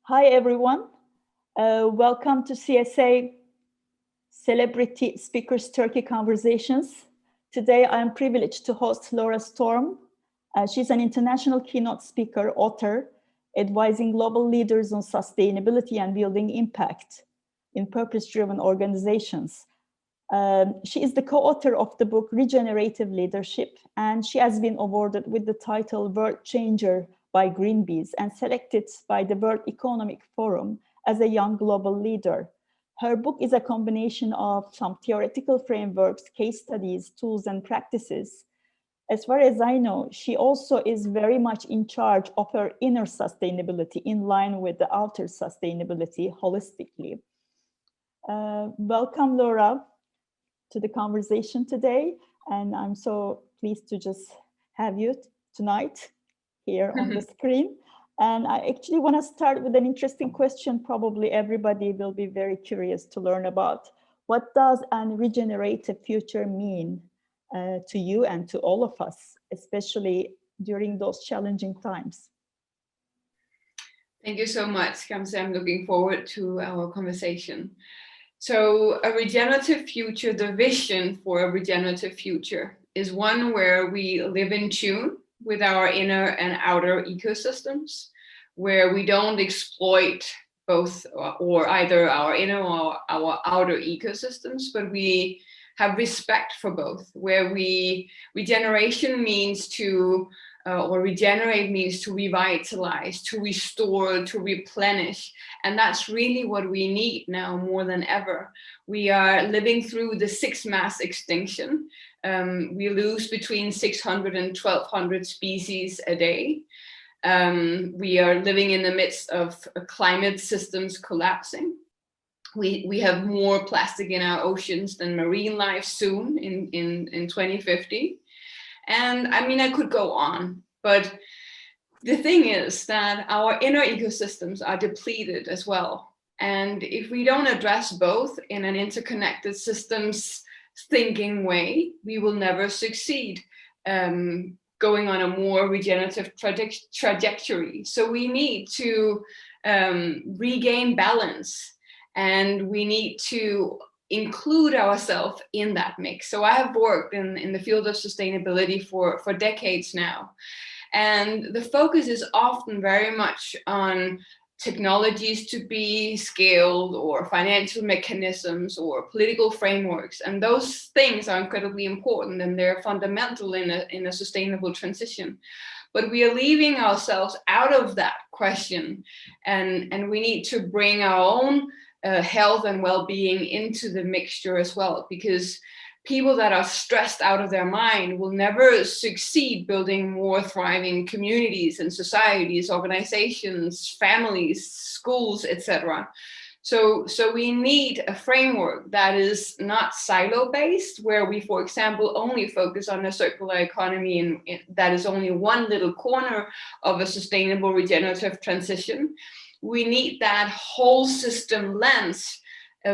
Hi, everyone. Welcome to CSA Celebrity Speakers Turkey Conversations. Today, I am privileged to host Laura Storm. She's an international keynote speaker, author, advising global leaders on sustainability and building impact in purpose-driven organizations. She is the co-author of the book Regenerative Leadership, and she has been awarded with the title World Changer by Greenpeace and selected by the World Economic Forum as a young global leader. Her book is a combination of some theoretical frameworks, case studies, tools, and practices. As far as I know, she also is very much in charge of her inner sustainability in line with the outer sustainability holistically. Welcome, Laura, to the conversation today. And I'm so pleased to just have you tonight here on the screen. And I actually want to start with an interesting question. Probably everybody will be very curious to learn about. What does a regenerative future mean to you and to all of us, especially during those challenging times? Thank you so much, Gamze. I'm looking forward to our conversation. So a regenerative future, the vision for a regenerative future is one where we live in tune with our inner and outer ecosystems, where we don't exploit both or either our inner or our outer ecosystems, but we have respect for both, where regeneration means to or regenerate means to revitalize, to restore, to replenish. And that's really what we need now more than ever. We are living through the sixth mass extinction. We lose between 600 and 1,200 species a day. We are living in the midst of climate systems collapsing. We have more plastic in our oceans than marine life soon in 2050. And I mean, I could go on, but the thing is that our inner ecosystems are depleted as well. And if we don't address both in an interconnected systems thinking way, we will never succeed going on a more regenerative trajectory. So we need to regain balance, and we need to include ourselves in that mix. So I have worked in the field of sustainability for decades now. And the focus is often very much on technologies to be scaled or financial mechanisms or political frameworks. And those things are incredibly important and they're fundamental in a sustainable transition. But we are leaving ourselves out of that question, and we need to bring our own health and well-being into the mixture as well, because people that are stressed out of their mind will never succeed building more thriving communities and societies, organizations, families, schools, etc. So we need a framework that is not silo-based, where we, for example, only focus on a circular economy and that is only one little corner of a sustainable regenerative transition. We need that whole system lens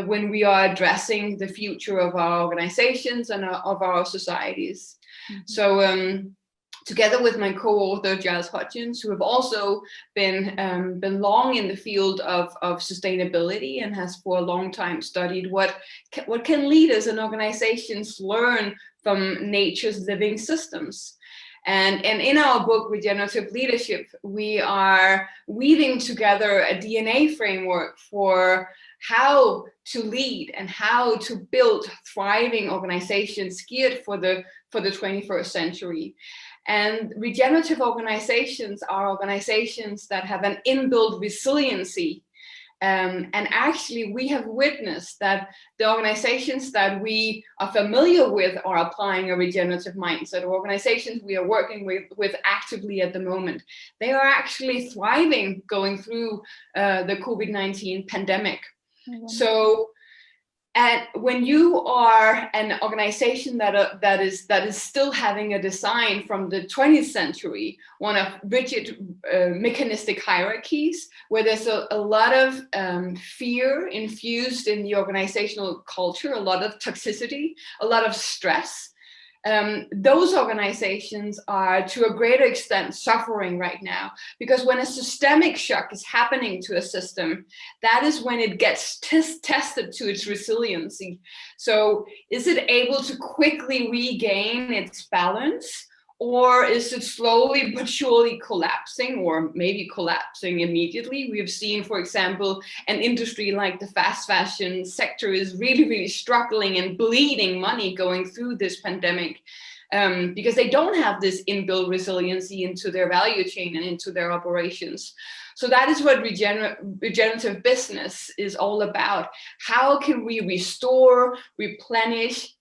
when we are addressing the future of our organizations and of our societies. Mm-hmm. So together with my co-author Giles Hodgins, who have also been long in the field of sustainability and has for a long time studied what can leaders and organizations learn from nature's living systems. And in our book, Regenerative Leadership, we are weaving together a DNA framework for how to lead and how to build thriving organizations geared for the 21st century. And regenerative organizations are organizations that have an inbuilt resiliency. And actually, we have witnessed that the organizations that we are familiar with are applying a regenerative mindset, or organizations we are working with actively at the moment. They are actually thriving going through the COVID-19 pandemic. Mm-hmm. So, and when you are an organization that is still having a design from the 20th century, one of rigid mechanistic hierarchies, where there's a lot of fear infused in the organizational culture, a lot of toxicity, a lot of stress, those organizations are to a greater extent suffering right now, because when a systemic shock is happening to a system, that is when it gets tested to its resiliency. So is it able to quickly regain its balance? Or is it slowly but surely collapsing, or maybe collapsing immediately? We have seen, for example, an industry like the fast fashion sector is really, really struggling and bleeding money going through this pandemic, because they don't have this inbuilt resiliency into their value chain and into their operations. So that is what regenerative business is all about. How can we restore, replenish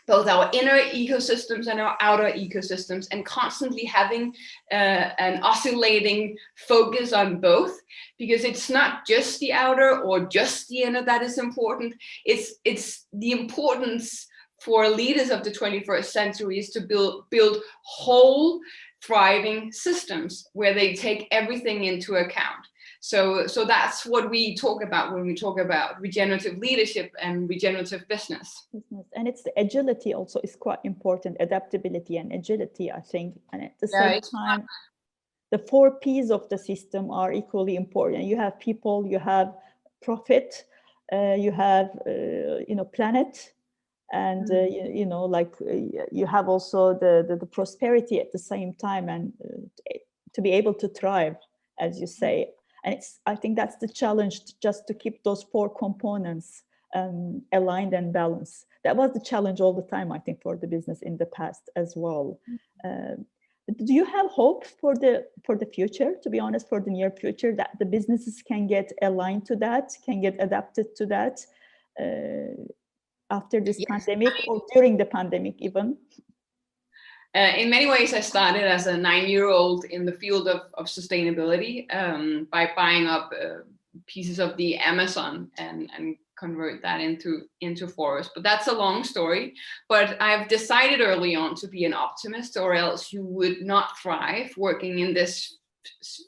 both our inner ecosystems and our outer ecosystems, and constantly having an oscillating focus on both, because it's not just the outer or just the inner that is important. It's the importance for leaders of the 21st century is to build whole, thriving systems where they take everything into account. So that's what we talk about when we talk about regenerative leadership and regenerative business. And it's the agility also is quite important, adaptability and agility, I think. And at the same time, the 4 P's of the system are equally important. You have people, you have profit, you have, planet, and, you have also the prosperity at the same time, and to be able to thrive, as you say. And I think that's the challenge, just to keep those 4 components aligned and balanced. That was the challenge all the time, I think, for the business in the past as well. Do you have hope for the future, to be honest, for the near future, that the businesses can get aligned to that, can get adapted to that after this pandemic, or during the pandemic even? In many ways, I started as a 9-year-old in the field of sustainability by buying up pieces of the Amazon and convert that into forest. But that's a long story. But I've decided early on to be an optimist, or else you would not thrive working in this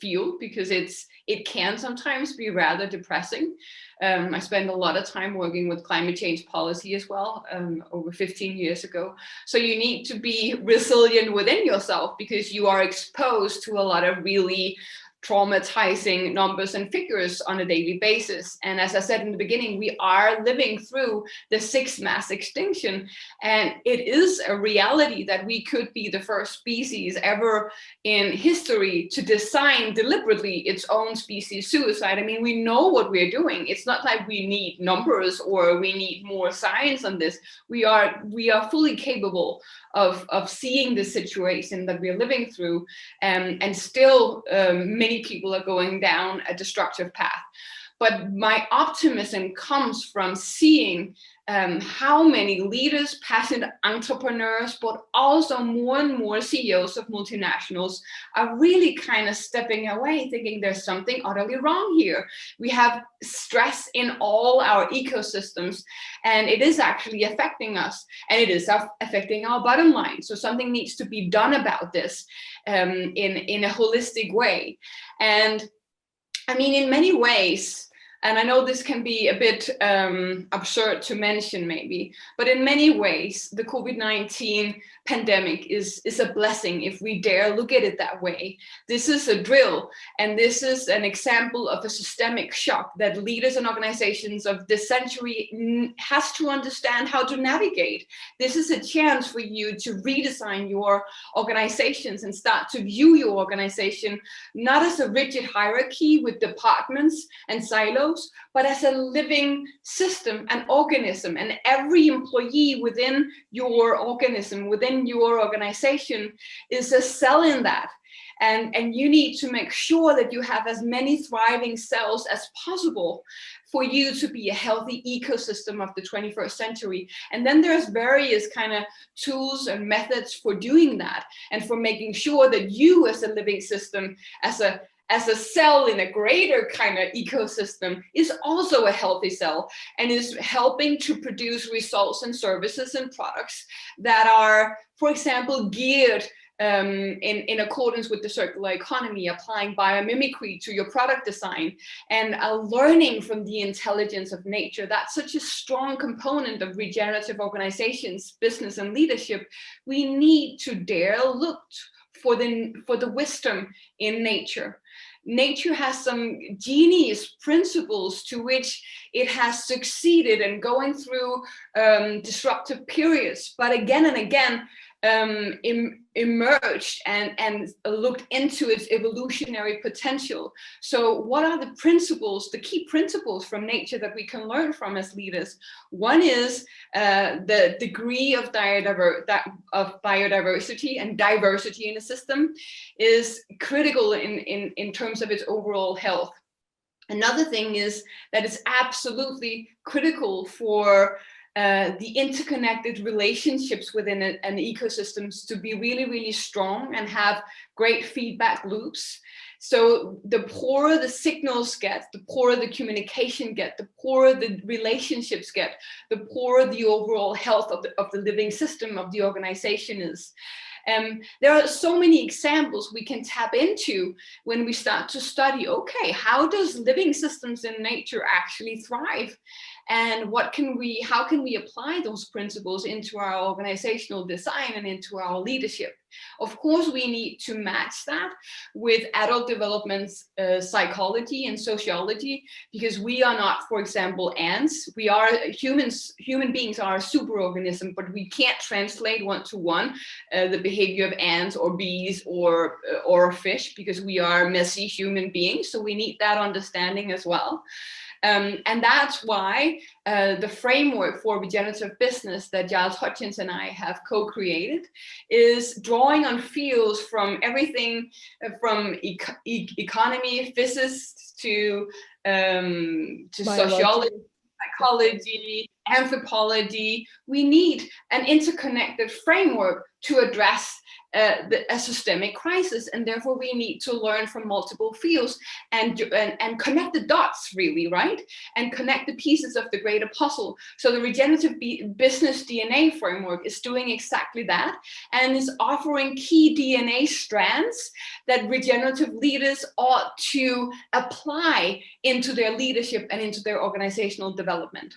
field, because it can sometimes be rather depressing. I spent a lot of time working with climate change policy as well, over 15 years ago. So you need to be resilient within yourself, because you are exposed to a lot of really traumatizing numbers and figures on a daily basis. And as I said in the beginning, we are living through the 6th mass extinction. And it is a reality that we could be the first species ever in history to design deliberately its own species suicide. I mean, we know what we're doing. It's not like we need numbers or we need more science on this. We are fully capable of seeing the situation that we're living through, and still many people are going down a destructive path. But my optimism comes from seeing how many leaders, passionate entrepreneurs, but also more and more CEOs of multinationals are really kind of stepping away, thinking there's something utterly wrong here. We have stress in all our ecosystems, and it is actually affecting us, and it is affecting our bottom line. So something needs to be done about this in a holistic way. And I mean, in many ways, and I know this can be a bit absurd to mention maybe, but in many ways, the COVID-19 pandemic is a blessing if we dare look at it that way. This is a drill, and this is an example of a systemic shock that leaders and organizations of this century has to understand how to navigate. This is a chance for you to redesign your organizations and start to view your organization not as a rigid hierarchy with departments and silos, but as a living system, an organism, and every employee within your organism, within your organization, is a cell in that. And you need to make sure that you have as many thriving cells as possible for you to be a healthy ecosystem of the 21st century. And then there's various kind of tools and methods for doing that, and for making sure that you as a living system, as a cell in a greater kind of ecosystem, is also a healthy cell and is helping to produce results and services and products that are, for example, geared in accordance with the circular economy, applying biomimicry to your product design, and learning from the intelligence of nature. That's such a strong component of regenerative organizations, business, and leadership. We need to dare look for the wisdom in nature. Nature has some genius principles to which it has succeeded in going through disruptive periods, but again and again emerged and looked into its evolutionary potential. So what are the principles, the key principles from nature that we can learn from as leaders? One is the degree of biodiversity and diversity in a system is critical in terms of its overall health. Another thing is that it's absolutely critical for the interconnected relationships within an ecosystem to be really, really strong and have great feedback loops. So the poorer the signals get, the poorer the communication get, the poorer the relationships get, the poorer the overall health of the living system of the organization is. There are so many examples we can tap into when we start to study, okay, how does living systems in nature actually thrive? And how can we apply those principles into our organizational design and into our leadership? Of course, we need to match that with adult development psychology and sociology, because we are not, for example, ants. We are humans. Human beings are a superorganism, but we can't translate one-to-one the behavior of ants or bees or a fish, because we are messy human beings. So we need that understanding as well. And that's why the framework for regenerative business that Giles Hutchins and I have co-created is drawing on fields from everything from economy, physics to sociology, psychology, anthropology. We need an interconnected framework to address a systemic crisis, and therefore we need to learn from multiple fields and connect the dots, really, right? And connect the pieces of the greater puzzle. So the regenerative business DNA framework is doing exactly that, and is offering key DNA strands that regenerative leaders ought to apply into their leadership and into their organizational development.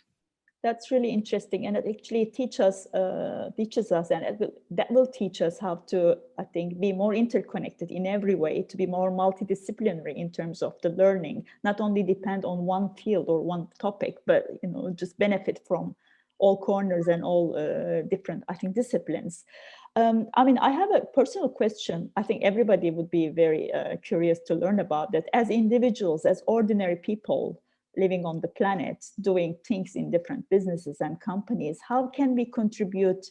That's really interesting, and it actually teaches us, and that will teach us how to, I think, be more interconnected in every way, to be more multidisciplinary in terms of the learning, not only depend on one field or one topic, but just benefit from all corners and all different, I think, disciplines. I have a personal question. I think everybody would be very curious to learn about that. As individuals, as ordinary people, living on the planet, doing things in different businesses and companies, how can we contribute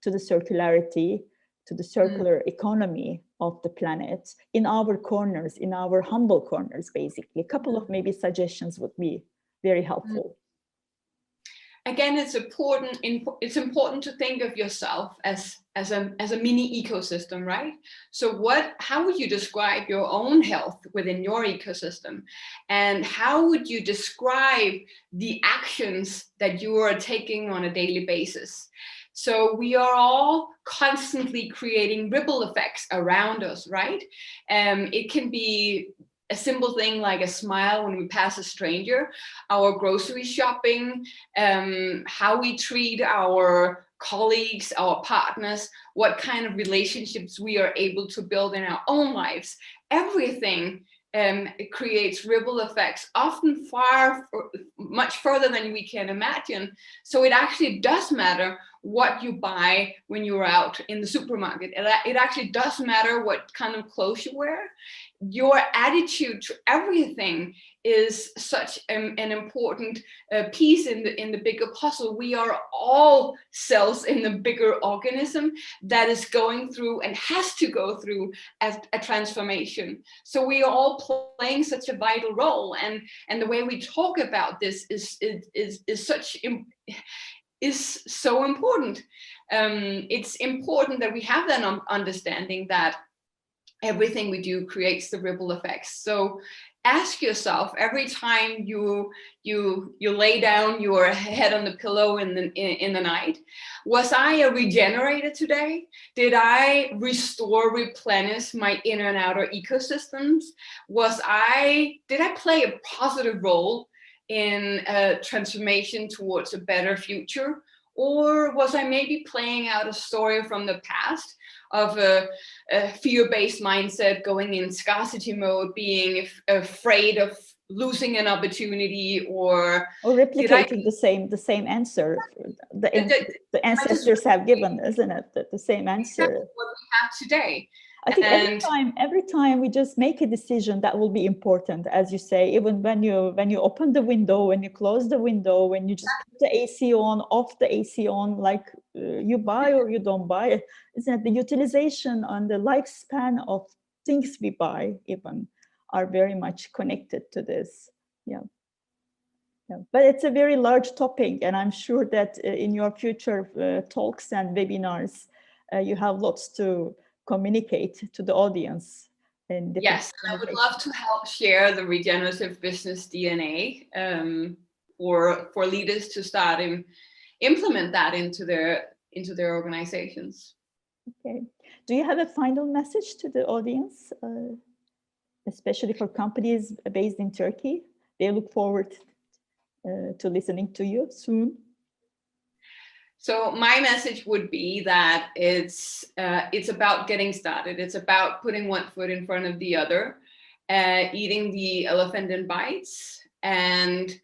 to the circularity, to the circular economy of the planet in our corners, in our humble corners, basically? A couple of maybe suggestions would be very helpful. Again, it's important to think of yourself as a mini ecosystem, right? So how would you describe your own health within your ecosystem? And how would you describe the actions that you are taking on a daily basis? So we are all constantly creating ripple effects around us, right? It can be a simple thing like a smile when we pass a stranger, our grocery shopping, how we treat our colleagues, our partners, what kind of relationships we are able to build in our own lives. Everything creates ripple effects, often much further than we can imagine. So it actually does matter what you buy when you're out in the supermarket. It actually does matter what kind of clothes you wear. Your attitude to everything is such an important piece in the bigger puzzle. We are all cells in the bigger organism that is going through and has to go through a transformation. So we are all playing such a vital role, and the way we talk about this is so important. It's important that we have that understanding that everything we do creates the ripple effects. So ask yourself every time you lay down your head on the pillow in the night, was I a regenerator today? Did I restore, replenish my inner and outer ecosystems? Did I play a positive role in a transformation towards a better future? Or was I maybe playing out a story from the past of a fear-based mindset, going in scarcity mode, being afraid of losing an opportunity, or replicating the same answer the ancestors have given, isn't it? The same answer. What we have today. I think every time we just make a decision that will be important, as you say, even when you open the window, when you close the window, when you just put the AC on, off the AC on, like you buy or you don't buy it, isn't it? The utilization and the lifespan of things we buy even are very much connected to this. Yeah. But it's a very large topic, and I'm sure that in your future talks and webinars, you have lots to communicate to the audience. Yes, I would love to help share the regenerative business DNA for leaders to start and implement that into their organizations. Okay. Do you have a final message to the audience, especially for companies based in Turkey? They look forward to listening to you soon. So my message would be that it's about getting started. It's about putting one foot in front of the other, eating the elephant in bites, and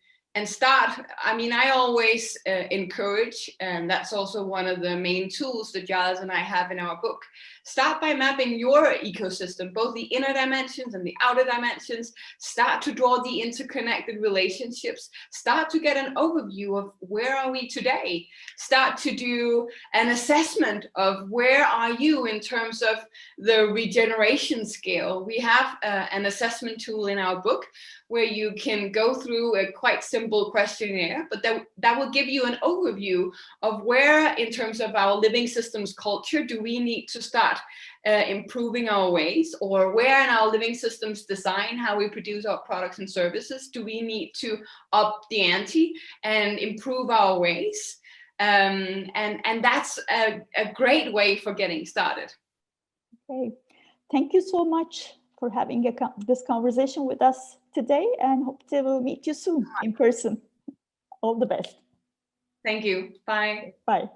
start. I mean, I always encourage, and that's also one of the main tools that Giles and I have in our book. Start by mapping your ecosystem, both the inner dimensions and the outer dimensions. Start to draw the interconnected relationships. Start to get an overview of where are we today. Start to do an assessment of where are you in terms of the regeneration scale. We have an assessment tool in our book where you can go through a quite simple questionnaire, but that will give you an overview of where, in terms of our living systems culture, do we need to start improving our ways, or where in our living systems design, how we produce our products and services, do we need to up the ante and improve our ways? And that's a great way for getting started. Okay, thank you so much for having this conversation with us today, and hope to will meet you soon in person. All the best. Thank you. Bye. Bye.